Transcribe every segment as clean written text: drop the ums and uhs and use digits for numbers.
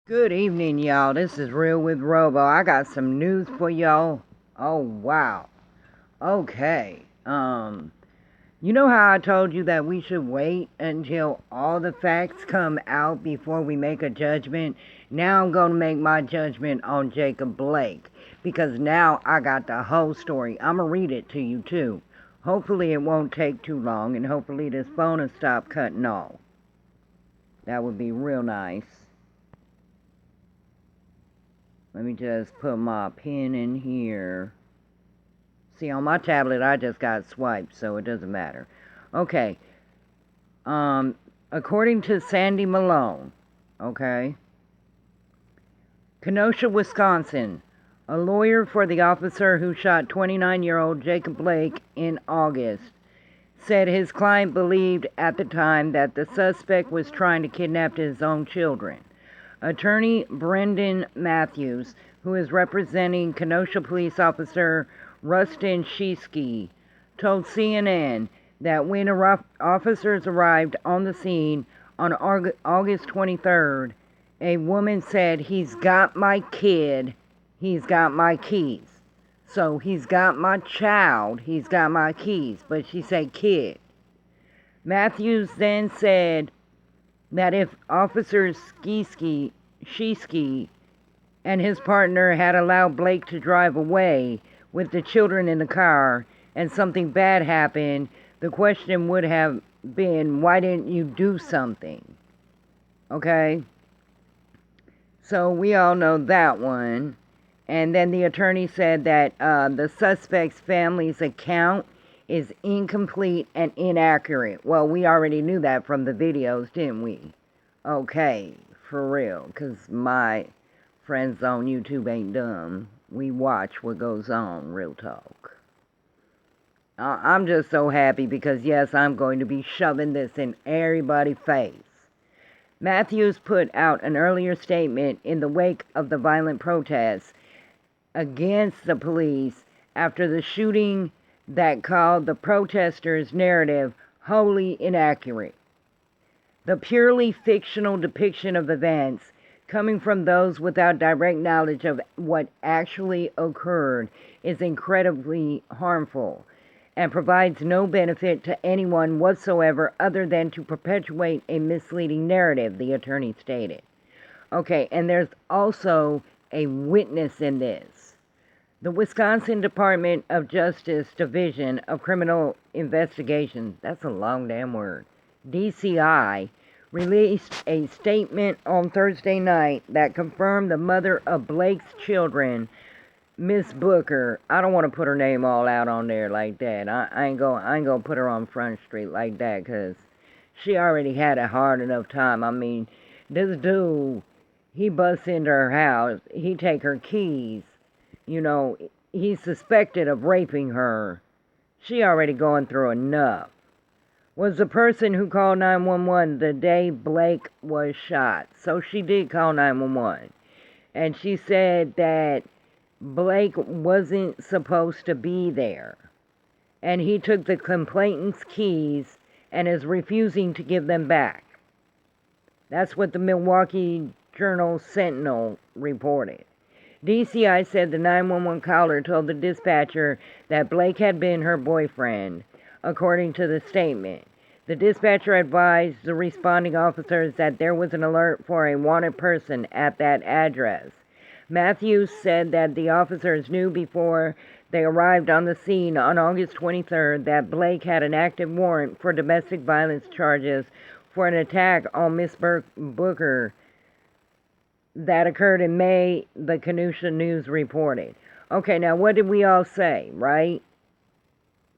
Good evening, y'all. This is Real with Robo. I got some news for y'all. Oh, wow. Okay. You know how I told you that we should wait until all the facts come out before we make a judgment? Now I'm going to make my judgment on Jacob Blake because now I got the whole story. I'm going to read it to you, too. Hopefully it won't take too long, and hopefully this phone will stop cutting off. That would be real nice. Let me just put my pen in here. See, on my tablet, I just got swiped, so it doesn't matter. Okay. According to Sandy Malone, okay, Kenosha, Wisconsin, a lawyer for the officer who shot 29-year-old Jacob Blake in August, said his client believed at the time that the suspect was trying to kidnap his own children. Attorney Brendan Matthews, who is representing Kenosha police officer Rustin Shesky, told CNN that when officers arrived on the scene on August 23rd, a woman said, "He's got my kid, he's got my keys." So he's got my child, he's got my keys, but she said kid. Matthews then said that if Officer Shesky and his partner had allowed Blake to drive away with the children in the car and something bad happened, the question would have been, why didn't you do something? Okay? So we all know that one. And then the attorney said that the suspect's family's account is incomplete and inaccurate. Well, we already knew that from the videos, didn't we? Okay, for real, because my friends on YouTube ain't dumb. We watch what goes on, real talk. I'm just so happy because, yes, I'm going to be shoving this in everybody's face. Matthews put out an earlier statement in the wake of the violent protests against the police after the shooting that called the protesters' narrative wholly inaccurate. The purely fictional depiction of events coming from those without direct knowledge of what actually occurred is incredibly harmful and provides no benefit to anyone whatsoever other than to perpetuate a misleading narrative, the attorney stated. Okay, and there's also a witness in this. The Wisconsin Department of Justice Division of Criminal Investigation, that's a long damn word, DCI, released a statement on Thursday night that confirmed the mother of Blake's children, Miss Booker. I don't want to put her name all out on there like that. I ain't gonna put her on Front Street like that, because she already had a hard enough time. I mean, this dude, he busts into her house, he take her keys, you know, he's suspected of raping her. She already going through enough. Was the person who called 911 the day Blake was shot. So she did call 911. And she said that Blake wasn't supposed to be there. And he took the complainant's keys and is refusing to give them back. That's what the Milwaukee Journal-Sentinel reported. DCI said the 911 caller told the dispatcher that Blake had been her boyfriend, according to the statement. The dispatcher advised the responding officers that there was an alert for a wanted person at that address. Matthews said that the officers knew before they arrived on the scene on August 23rd that Blake had an active warrant for domestic violence charges for an attack on Miss Booker that occurred in May, the Kenosha News reported. Okay, now what did we all say, right?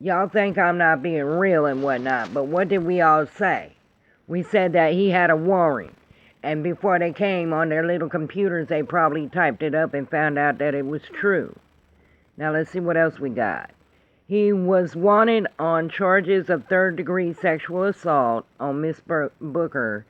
Y'all think I'm not being real and whatnot, but what did we all say? We said that he had a warrant, and before they came on their little computers, they probably typed it up and found out that it was true. Now let's see what else we got. He was wanted on charges of third-degree sexual assault on Miss Booker,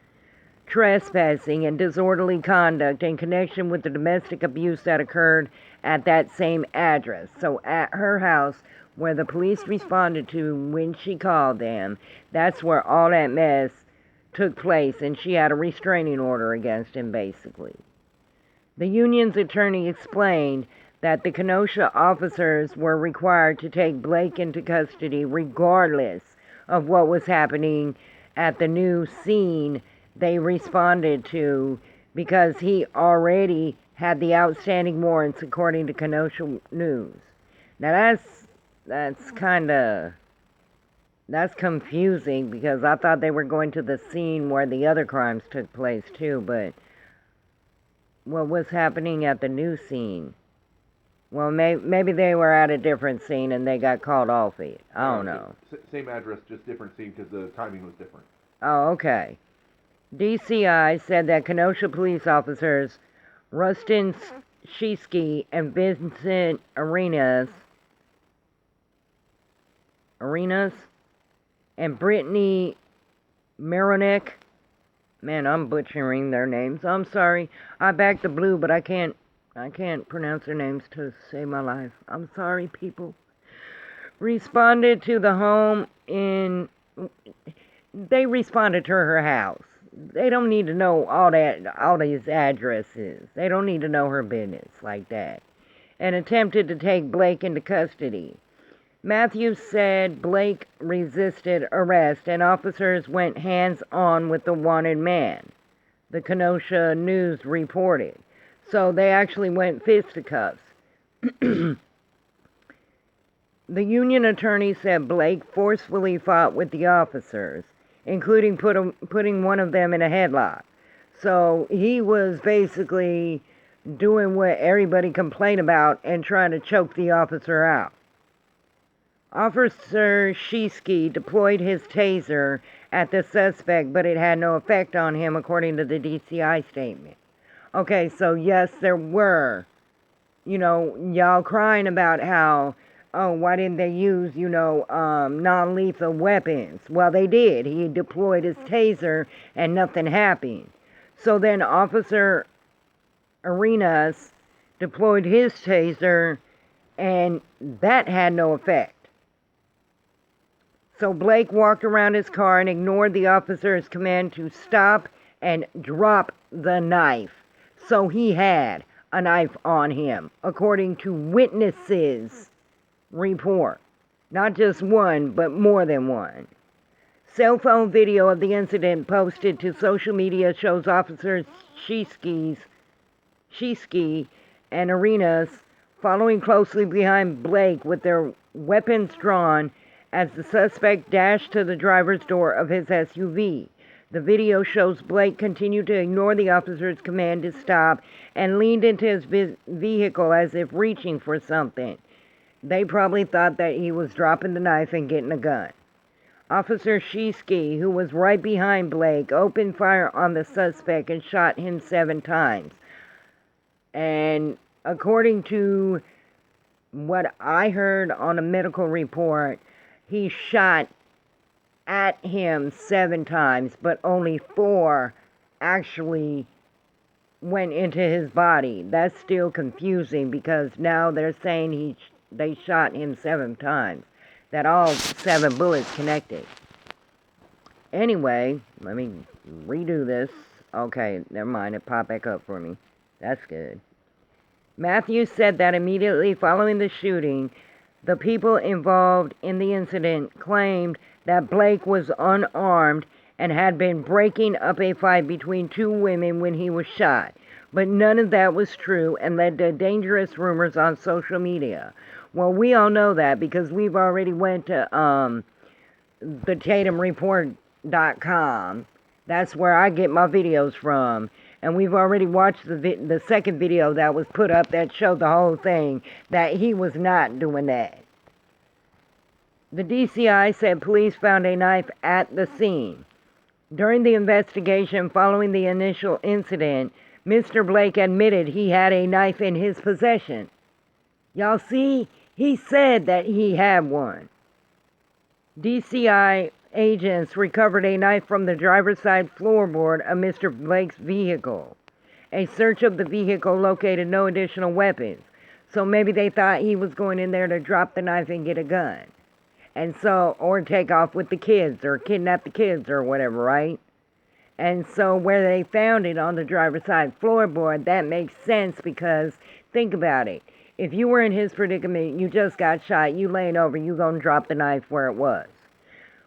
trespassing, and disorderly conduct in connection with the domestic abuse that occurred at that same address. So at her house, where the police responded to when she called them, that's where all that mess took place, and she had a restraining order against him, basically. The union's attorney explained that the Kenosha officers were required to take Blake into custody regardless of what was happening at the new scene they responded to, because he already had the outstanding warrants, according to Kenosha News. Now that's confusing, because I thought they were going to the scene where the other crimes took place too, but what was happening at the new scene? Well, maybe they were at a different scene and they got called off it. I don't know. Same address, just different scene because the timing was different. Oh, okay. DCI said that Kenosha police officers Rustin Shesky and Vincent Arenas and Brittany Maronek, man, I'm butchering their names. I'm sorry. I backed the blue, but I can't pronounce their names to save my life. I'm sorry, people. Responded to the home they responded to her house. They don't need to know all these addresses. They don't need to know her business like that. And attempted to take Blake into custody. Matthews said Blake resisted arrest and officers went hands-on with the wanted man, the Kenosha News reported. So they actually went fisticuffs. The union attorney said Blake forcefully fought with the officers, including putting one of them in a headlock. So he was basically doing what everybody complained about and trying to choke the officer out. Officer Shesky deployed his taser at the suspect, but it had no effect on him, according to the DCI statement. Okay, so yes, there were, y'all crying about how, oh, why didn't they use, non-lethal weapons? Well, they did. He deployed his taser and nothing happened. So then Officer Arenas deployed his taser and that had no effect. So Blake walked around his car and ignored the officer's command to stop and drop the knife. So he had a knife on him, according to witnesses' report. Not just one, but more than one. Cell phone video of the incident posted to social media shows Officers Shesky and Arenas following closely behind Blake with their weapons drawn as the suspect dashed to the driver's door of his SUV. The video shows Blake continued to ignore the officer's command to stop and leaned into his vehicle as if reaching for something. They probably thought that he was dropping the knife and getting a gun. Officer Shesky, who was right behind Blake, opened fire on the suspect and shot him 7 times. And according to what I heard on a medical report, he shot at him 7 times, but only 4 actually went into his body. That's still confusing because now they're saying they shot him 7 times, that all 7 bullets connected. Anyway, let me redo this. Okay, never mind, it popped back up for me. That's good. Matthews said that immediately following the shooting, the people involved in the incident claimed that Blake was unarmed and had been breaking up a fight between 2 women when he was shot. But none of that was true and led to dangerous rumors on social media. Well, we all know that because we've already went to the TatumReport.com. That's where I get my videos from. And we've already watched the second video that was put up that showed the whole thing, that he was not doing that. The DCI said police found a knife at the scene. During the investigation following the initial incident, Mr. Blake admitted he had a knife in his possession. Y'all see? He said that he had one. DCI agents recovered a knife from the driver's side floorboard of Mr. Blake's vehicle. A search of the vehicle located no additional weapons. So maybe they thought he was going in there to drop the knife and get a gun. And so, or take off with the kids, or kidnap the kids, or whatever, right? And so where they found it on the driver's side floorboard, that makes sense because think about it. If you were in his predicament, you just got shot, you laying over, you gonna drop the knife where it was.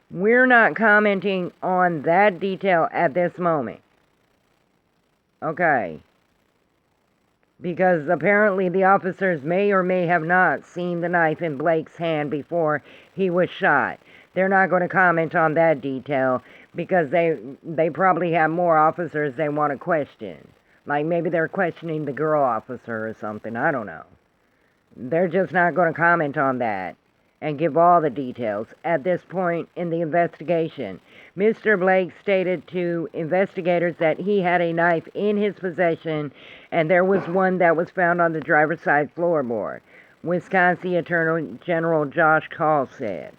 We're not commenting on that detail at this moment. Okay. Because apparently the officers may or may have not seen the knife in Blake's hand before he was shot. They're not going to comment on that detail because they probably have more officers they want to question. Like maybe they're questioning the girl officer or something. I don't know. They're just not going to comment on that and give all the details at this point in the investigation. Mr. Blake stated to investigators that he had a knife in his possession and there was one that was found on the driver's side floorboard. Wisconsin Attorney General Josh Call said,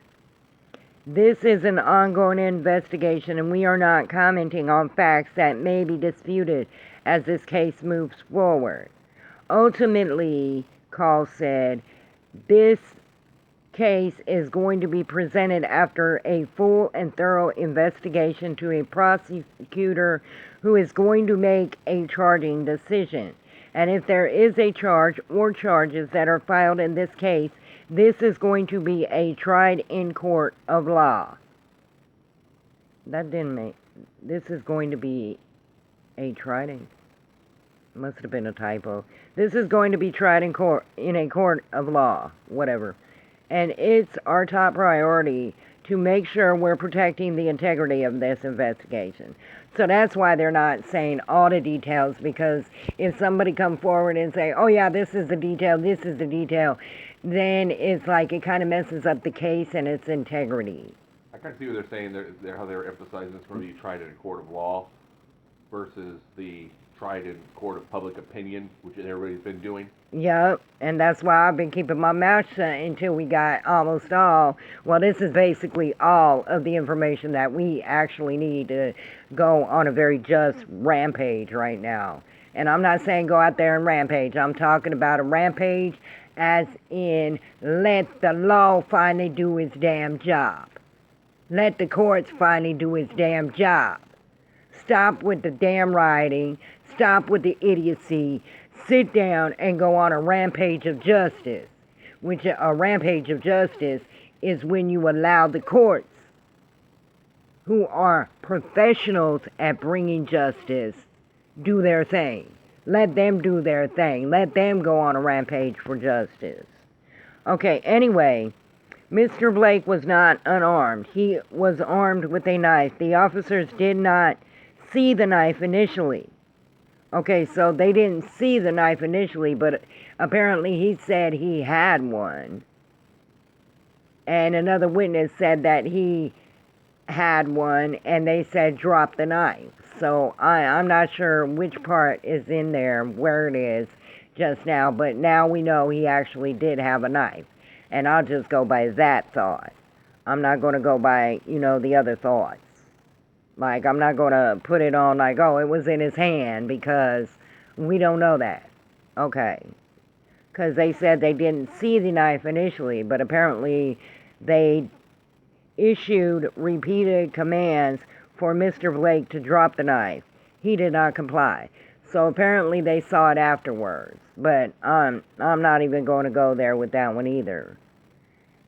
"This is an ongoing investigation and we are not commenting on facts that may be disputed as this case moves forward." Ultimately, Call said, this case is going to be presented after a full and thorough investigation to a prosecutor who is going to make a charging decision. And if there is a charge or charges that are filed in this case, this is going to be a tried in court of law. That didn't make... This is going to be a tried in... Must have been a typo. This is going to be tried in a court of law. Whatever. And it's our top priority to make sure we're protecting the integrity of this investigation. So that's why they're not saying all the details, because if somebody come forward and say, oh yeah, this is the detail, then it's like it kind of messes up the case and its integrity. I kind of see what they're saying, how they're emphasizing it's going to be tried in a court of law versus the tried in court of public opinion, which everybody's been doing. Yep, and that's why I've been keeping my mouth shut until we got almost all. Well, this is basically all of the information that we actually need to go on a very just rampage right now. And I'm not saying go out there and rampage. I'm talking about a rampage as in let the law finally do its damn job. Let the courts finally do its damn job. Stop with the damn rioting. Stop with the idiocy. Sit down and go on a rampage of justice. Which a rampage of justice is when you allow the courts, who are professionals at bringing justice, do their thing. Let them do their thing. Let them go on a rampage for justice. Okay, anyway, Mr. Blake was not unarmed. He was armed with a knife. The officers did not see the knife initially. Okay, so they didn't see the knife initially, but apparently he said he had one. And another witness said that he had one, and they said drop the knife. So I'm not sure which part is in there, where it is just now, but now we know he actually did have a knife. And I'll just go by that thought. I'm not going to go by, the other thoughts. Like, I'm not going to put it on like, oh, it was in his hand, because we don't know that. Okay. Because they said they didn't see the knife initially, but apparently they issued repeated commands for Mr. Blake to drop the knife. He did not comply. So apparently they saw it afterwards. But I'm not even going to go there with that one either.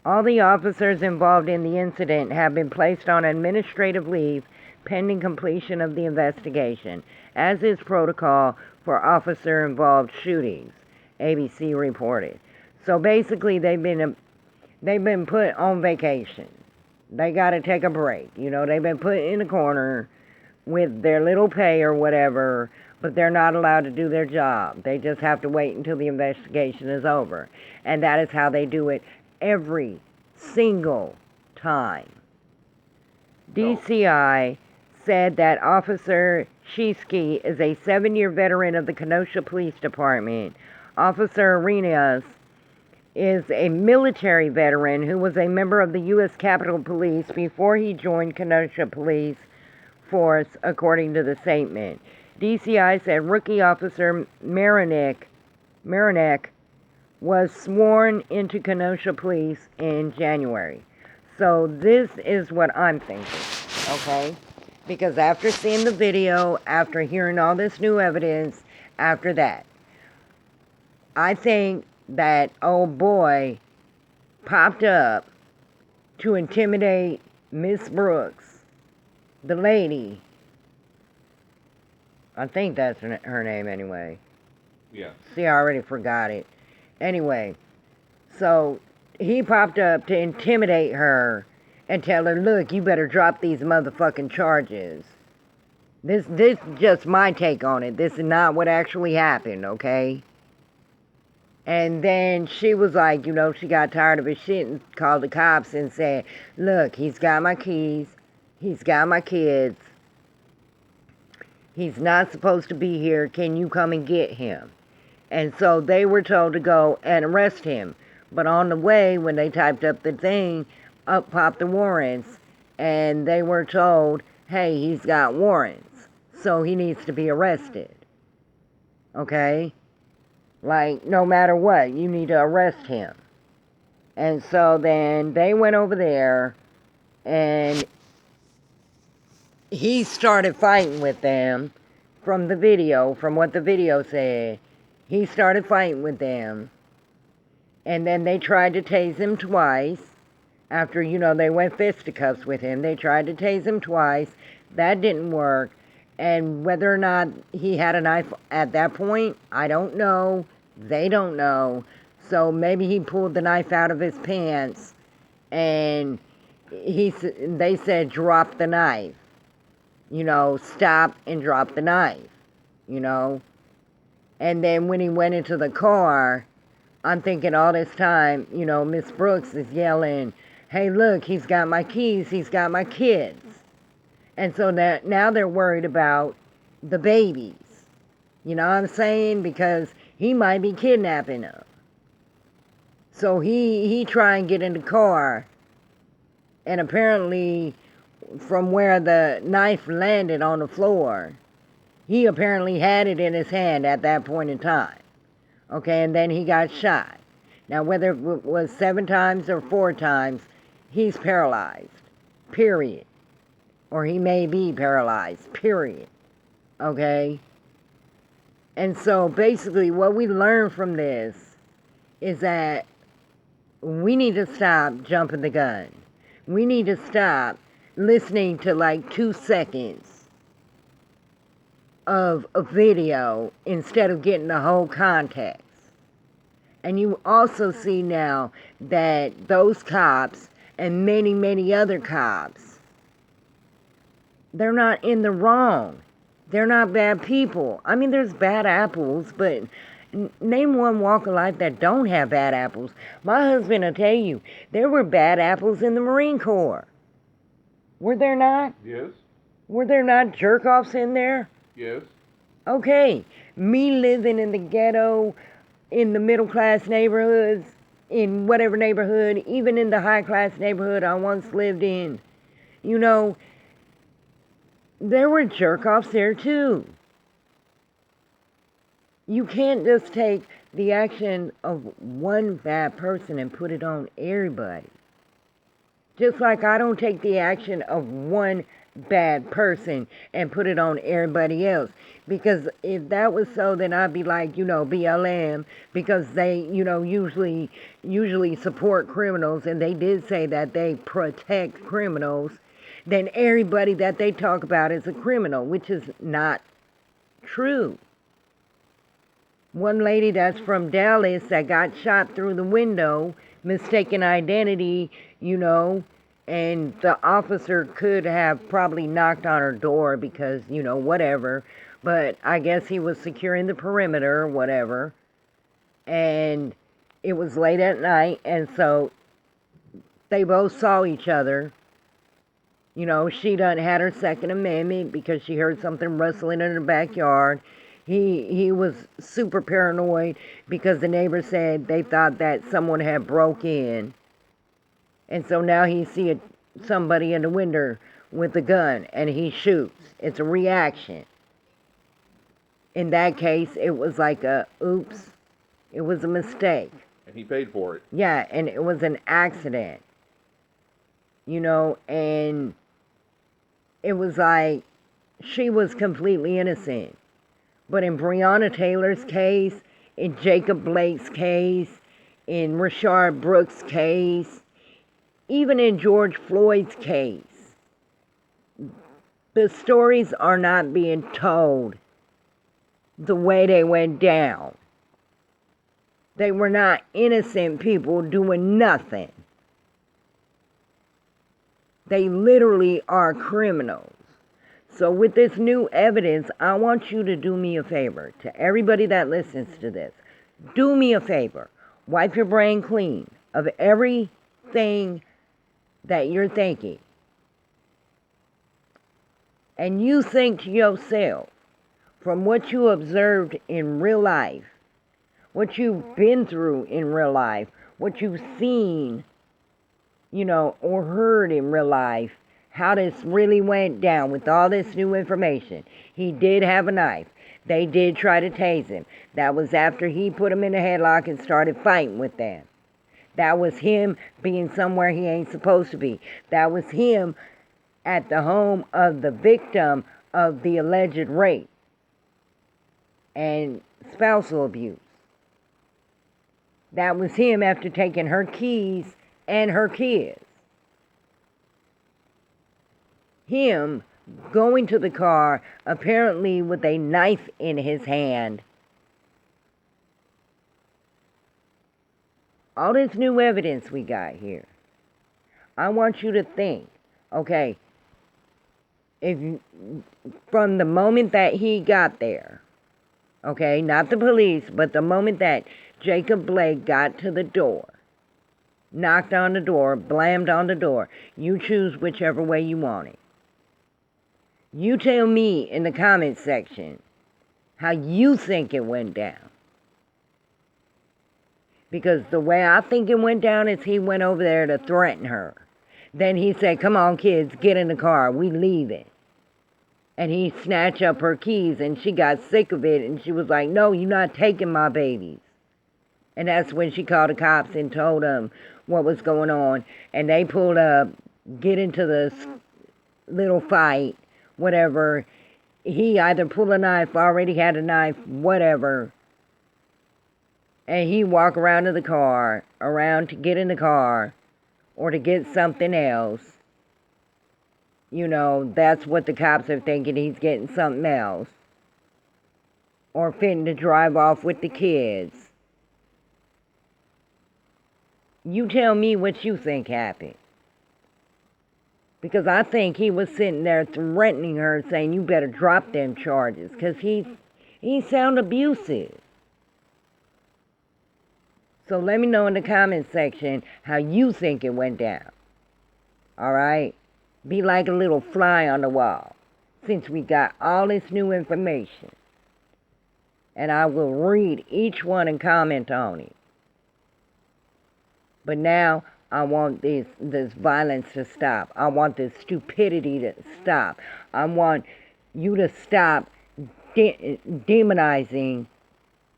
All the officers involved in the incident have been placed on administrative leave pending completion of the investigation, as is protocol for officer-involved shootings, ABC reported. So basically, they've been put on vacation. They got to take a break. They've been put in a corner with their little pay or whatever, but they're not allowed to do their job. They just have to wait until the investigation is over. And that is how they do it every single time. DCI said that Officer Shesky is a 7-year veteran of the Kenosha Police Department. Officer Arenas is a military veteran who was a member of the U.S. Capitol Police before he joined Kenosha Police Force, according to the statement. DCI said rookie Officer Marinek was sworn into Kenosha Police in January. So this is what I'm thinking, okay? Because after seeing the video, after hearing all this new evidence, after that, I think that old boy popped up to intimidate Miss Brooks, the lady. I think that's her name anyway. Yeah. See, I already forgot it. Anyway, so he popped up to intimidate her and tell her, look, you better drop these motherfucking charges. This is just my take on it. This is not what actually happened, okay? And then she was like, she got tired of his shit and called the cops and said, look, he's got my keys. He's got my kids. He's not supposed to be here. Can you come and get him? And so they were told to go and arrest him. But on the way, when they typed up the thing, up popped the warrants. And they were told, hey, he's got warrants. So he needs to be arrested. Okay? Like, no matter what, you need to arrest him. And so then they went over there and he started fighting with them from the video, from what the video said. He started fighting with them. And then they tried to tase him twice. After, they went fisticuffs with him. They tried to tase him twice. That didn't work. And whether or not he had a knife at that point, I don't know. They don't know. So maybe he pulled the knife out of his pants and they said, drop the knife. Stop and drop the knife. And then when he went into the car, I'm thinking all this time, Miss Brooks is yelling, hey, look, he's got my keys, he's got my kids. And so now they're worried about the babies. You know what I'm saying? Because he might be kidnapping them. So he tried and get in the car. And apparently, from where the knife landed on the floor, he apparently had it in his hand at that point in time. Okay, and then he got shot. Now, whether it was 7 times or 4 times, he's paralyzed. Period. Or he may be paralyzed. Period. Okay? And so, basically, what we learn from this is that we need to stop jumping the gun. We need to stop listening to like 2 seconds of a video instead of getting the whole context. And you also see now that those cops and many, many other cops, they're not in the wrong. They're not bad people. I mean, there's bad apples, but name one walk of life that don't have bad apples. My husband will tell you, there were bad apples in the Marine Corps. Were there not? Yes. Were there not jerk-offs in there? Yes. Okay. Me living in the ghetto, in the middle-class neighborhoods, in whatever neighborhood, even in the high-class neighborhood I once lived in, there were jerk-offs there too. You can't just take the action of one bad person and put it on everybody. Just like I don't take the action of one bad person and put it on everybody else. Because if that was so, then I'd be like, BLM, because they, usually support criminals, and they did say that they protect criminals, then everybody that they talk about is a criminal, which is not true. One lady that's from Dallas that got shot through the window, mistaken identity, and the officer could have probably knocked on her door because, whatever. But I guess he was securing the perimeter or whatever. And it was late at night, and so they both saw each other. She done had her Second Amendment because she heard something rustling in her backyard. He was super paranoid because the neighbor said they thought that someone had broke in. And so now he see somebody in the window with a gun and he shoots. It's a reaction. In that case, it was like oops. It was a mistake. And he paid for it. Yeah, and it was an accident. And it was like she was completely innocent. But in Breonna Taylor's case, in Jacob Blake's case, in Rayshard Brooks' case, even in George Floyd's case, the stories are not being told the way they went down. They were not innocent people doing nothing. They literally are criminals. So with this new evidence, I want you to do me a favor. To everybody that listens to this, do me a favor. Wipe your brain clean of everything that you're thinking. And you think to yourself, from what you observed in real life, what you've been through in real life, what you've seen, or heard in real life, how this really went down with all this new information. He did have a knife. They did try to tase him. That was after he put him in a headlock and started fighting with them. That was him being somewhere he ain't supposed to be. That was him at the home of the victim of the alleged rape and spousal abuse. That was him after taking her keys and her kids. Him going to the car, apparently with a knife in his hand. All this new evidence we got here. I want you to think, okay, from the moment that he got there, okay, not the police, but the moment that Jacob Blake got to the door, knocked on the door, blammed on the door, you choose whichever way you want it. You tell me in the comments section how you think it went down. Because the way I think it went down is he went over there to threaten her. Then he said, come on kids, get in the car, we leaving. And he snatched up her keys and she got sick of it and she was like, no, you're not taking my babies. And that's when she called the cops and told them what was going on. And they pulled up, get into this little fight, whatever. He either pulled a knife, already had a knife, whatever. And he walked around to the car, around to get in the car, or to get something else. That's what the cops are thinking, he's getting something else. Or fitting to drive off with the kids. You tell me what you think happened. Because I think he was sitting there threatening her, saying, you better drop them charges. Because he sound abusive. So let me know in the comment section how you think it went down. Alright? Be like a little fly on the wall. Since we got all this new information. And I will read each one and comment on it. But now I want this violence to stop. I want this stupidity to stop. I want you to stop demonizing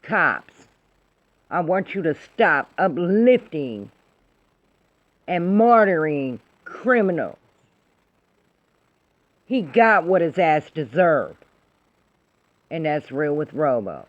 cops. I want you to stop uplifting and martyring criminals. He got what his ass deserved. And that's Real with Robo.